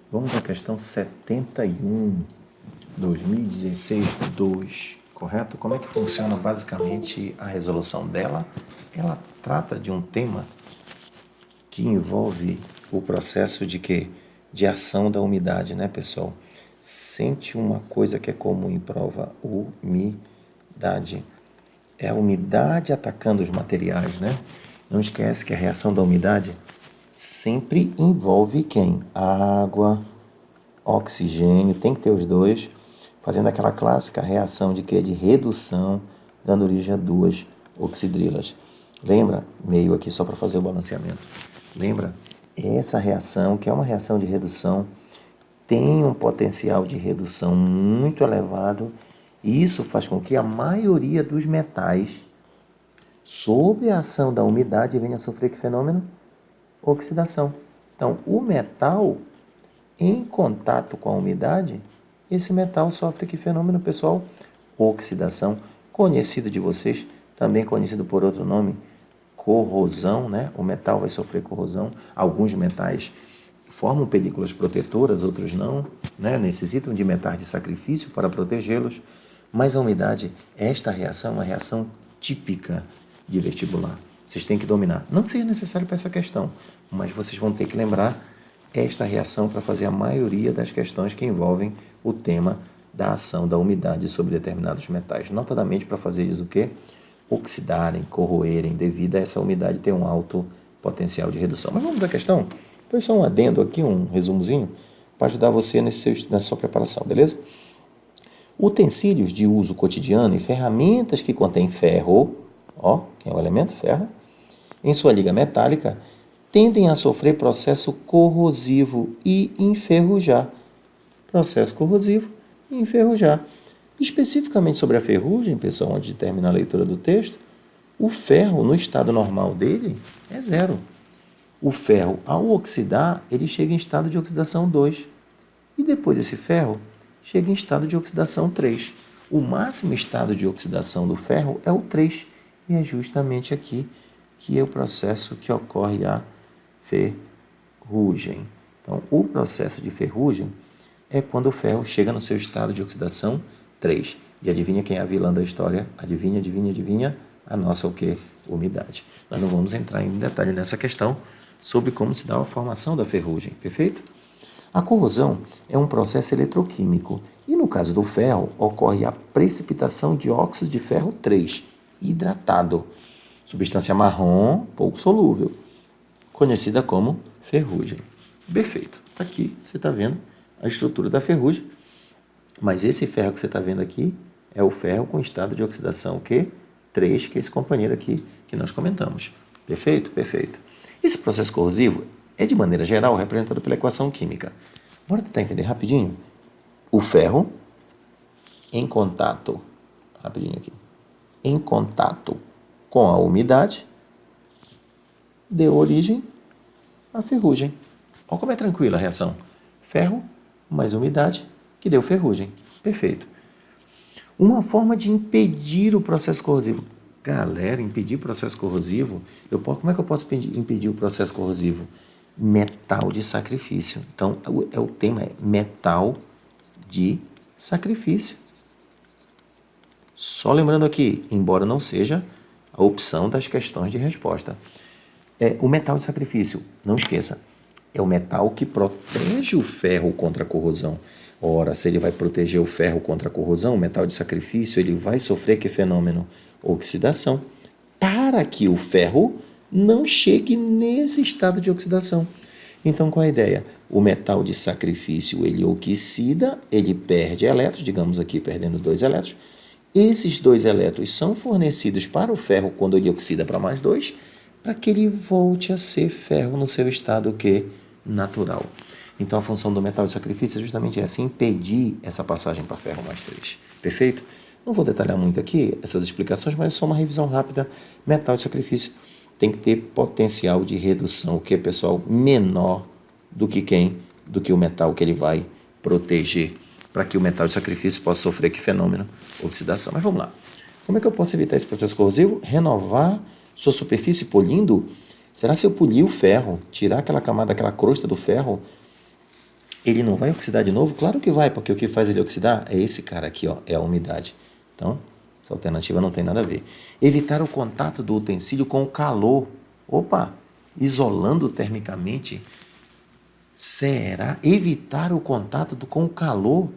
Vamos à questão 71, 2016, 2, correto? Como é que funciona basicamente a resolução dela? Ela trata de um tema que envolve o processo de quê? De ação da umidade, né, pessoal? Sente uma coisa que é comum em prova, umidade. É a umidade atacando os materiais, né? Não esquece que a reação da umidade sempre envolve quem? Água, oxigênio, tem que ter os dois, fazendo aquela clássica reação de quê? De redução, dando origem a duas oxidrilas. Lembra? Meio aqui só para fazer o balanceamento. Lembra? Essa reação, que é uma reação de redução, tem um potencial de redução muito elevado e isso faz com que a maioria dos metais, sob a ação da umidade, venha a sofrer que fenômeno? Oxidação. Então, o metal, em contato com a umidade, esse metal sofre que fenômeno, pessoal? Oxidação, conhecido de vocês, também conhecido por outro nome, corrosão, né? O metal vai sofrer corrosão. Alguns metais formam películas protetoras, outros não, né? Necessitam de metais de sacrifício para protegê-los. Mas a umidade, esta reação é uma reação típica de vestibular. Vocês têm que dominar. Não que seja necessário para essa questão, mas vocês vão ter que lembrar esta reação para fazer a maioria das questões que envolvem o tema da ação da umidade sobre determinados metais. Notadamente para fazer isso o quê? Oxidarem, corroerem, devido a essa umidade ter um alto potencial de redução. Mas vamos à questão? Foi só um adendo aqui, um resumozinho, para ajudar você na sua preparação, beleza? Utensílios de uso cotidiano e ferramentas que contêm ferro, ó, que é o elemento ferro, em sua liga metálica, tendem a sofrer processo corrosivo e enferrujar. Processo corrosivo e enferrujar. Especificamente sobre a ferrugem, pessoal, antes de terminar a leitura do texto, o ferro, no estado normal dele, é zero. O ferro, ao oxidar, ele chega em estado de oxidação 2. E depois esse ferro chega em estado de oxidação 3. O máximo estado de oxidação do ferro é o 3. E é justamente aqui que é o processo que ocorre a ferrugem. Então, o processo de ferrugem é quando o ferro chega no seu estado de oxidação 3. E adivinha quem é a vilã da história? Adivinha, adivinha, adivinha? A nossa o quê? Umidade. Nós não vamos entrar em detalhe nessa questão sobre como se dá a formação da ferrugem, perfeito? A corrosão é um processo eletroquímico e, no caso do ferro, ocorre a precipitação de óxido de ferro 3, hidratado, substância marrom, pouco solúvel, conhecida como ferrugem. Perfeito. Aqui você está vendo a estrutura da ferrugem, mas esse ferro que você está vendo aqui é o ferro com estado de oxidação que 3, que é esse companheiro aqui que nós comentamos. Perfeito? Perfeito. Esse processo corrosivo é, de maneira geral, representado pela equação química. Bora tentar entender rapidinho? O ferro em contato, rapidinho aqui, em contato com a umidade, deu origem à ferrugem. Olha como é tranquila a reação. Ferro mais umidade, que deu ferrugem. Perfeito. Uma forma de impedir o processo corrosivo. Galera, impedir o processo corrosivo, como é que eu posso impedir o processo corrosivo? Metal de sacrifício. Então, o tema é metal de sacrifício. Só lembrando aqui, embora não seja a opção das questões de resposta. O metal de sacrifício, não esqueça, é o metal que protege o ferro contra a corrosão. Ora, se ele vai proteger o ferro contra a corrosão, o metal de sacrifício, ele vai sofrer que fenômeno? Oxidação. Para que o ferro não chegue nesse estado de oxidação. Então, qual é a ideia? O metal de sacrifício, ele oxida, ele perde elétrons, digamos aqui, perdendo 2 elétrons. Esses 2 elétrons são fornecidos para o ferro quando ele oxida para mais 2, para que ele volte a ser ferro no seu estado que natural. Então, a função do metal de sacrifício é justamente essa, impedir essa passagem para ferro mais 3. Perfeito? Não vou detalhar muito aqui essas explicações, mas é só uma revisão rápida. Metal de sacrifício tem que ter potencial de redução, o que, pessoal, menor do que quem? Do que o metal que ele vai proteger, para que o metal de sacrifício possa sofrer que fenômeno? Oxidação. Mas vamos lá. Como é que eu posso evitar esse processo corrosivo? Renovar sua superfície polindo? Será se eu polir o ferro, tirar aquela camada, aquela crosta do ferro, Ele não vai oxidar de novo? Claro que vai, porque o que faz ele oxidar é esse cara aqui, ó, é a umidade. Então, essa alternativa não tem nada a ver. Evitar o contato do utensílio com o calor. Opa, isolando termicamente. Será? Evitar o contato com o calor?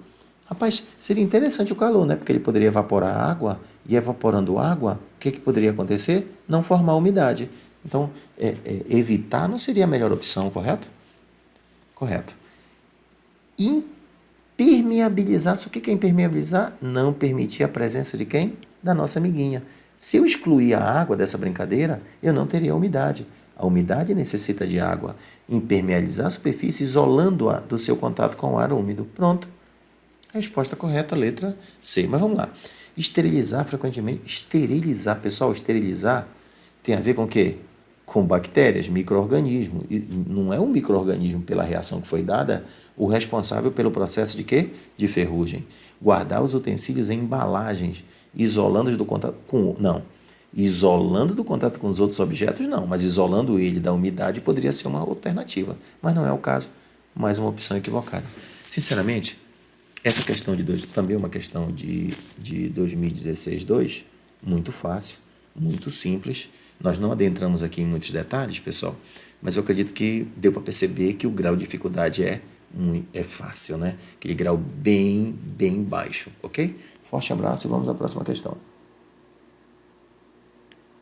Rapaz, seria interessante o calor, né? Porque ele poderia evaporar água, e evaporando água, o que poderia acontecer? Não formar umidade. Então, evitar não seria a melhor opção, correto? Correto. Impermeabilizar. O que é impermeabilizar? Não permitir a presença de quem? Da nossa amiguinha. Se eu excluir a água dessa brincadeira, eu não teria umidade. A umidade necessita de água. Impermeabilizar a superfície isolando-a do seu contato com o ar úmido. Pronto. Resposta correta, letra C. Mas vamos lá. Esterilizar frequentemente. Esterilizar, pessoal, esterilizar tem a ver com o quê? Com bactérias, micro-organismos. E não é um micro-organismo, pela reação que foi dada, o responsável pelo processo de quê? De ferrugem. Guardar os utensílios em embalagens, isolando-os do contato com... Não. Isolando do contato com os outros objetos, não. Mas isolando ele da umidade poderia ser uma alternativa. Mas não é o caso. Mais uma opção equivocada. Sinceramente, essa questão de dois, também é uma questão de 2016-2, muito fácil, muito simples. Nós não adentramos aqui em muitos detalhes, pessoal, mas eu acredito que deu para perceber que o grau de dificuldade é fácil, né? Aquele grau bem baixo, ok? Forte abraço e vamos à próxima questão.